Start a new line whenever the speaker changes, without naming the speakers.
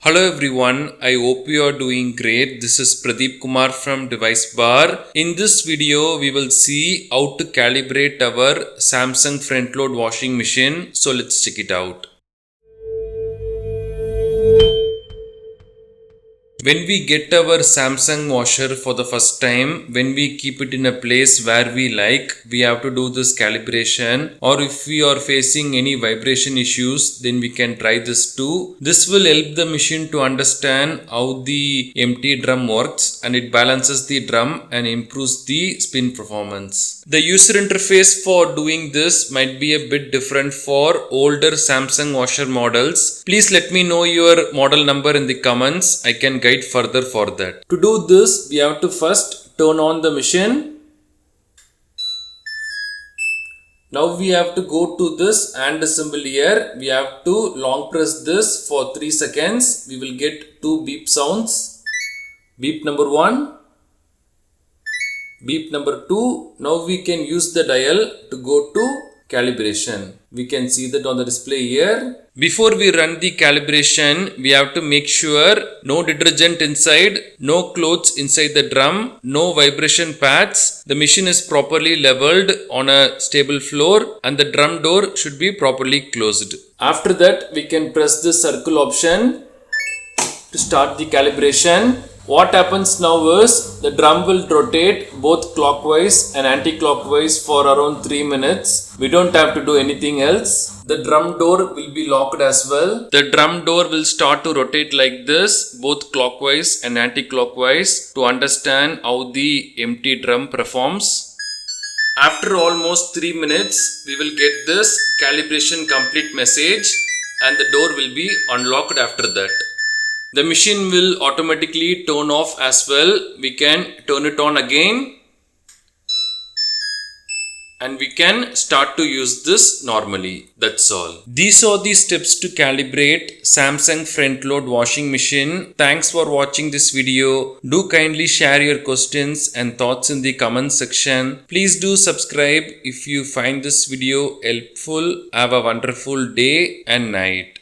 Hello everyone, I hope you are doing great. This is Pradeep Kumar from DeviceBAR. In this video, we will see how to calibrate our Samsung front load washing machine. So let's check it out. When we get our Samsung washer for the first time, when we keep it in a place where we like, we have to do this calibration. Or if we are facing any vibration issues, then we can try this too. This will help the machine to understand how the empty drum works, and it balances the drum and improves the spin performance. The user interface for doing this might be a bit different for older Samsung washer models. Please let me know your model number in the comments. I can guide further for that. To do this, we have to first turn on the machine. Now we have to go to this hand symbol here. We have to long press this for 3 seconds. We will get 2 beep sounds. Beep number 1. Beep number 2. Now we can use the dial to go to calibration. We can see that on the display here. Before we run the calibration, we have to make sure no detergent inside, no clothes inside the drum, no vibration pads. The machine is properly leveled on a stable floor and the drum door should be properly closed. After that, we can press the circle option to start the calibration. What happens now is the drum will rotate both clockwise and anti-clockwise for around 3 minutes. We don't have to do anything else. The drum door will be locked as well. The drum door will start to rotate like this, both clockwise and anti-clockwise, to understand how the empty drum performs. After almost 3 minutes, we will get this calibration complete message and the door will be unlocked after that. The machine will automatically turn off as well. We can turn it on again and we can start to use this normally. That's all. These are the steps to calibrate Samsung front load washing machine. Thanks for watching this video. Do kindly share your questions and thoughts in the comment section. Please do subscribe if you find this video helpful. Have a wonderful day and night.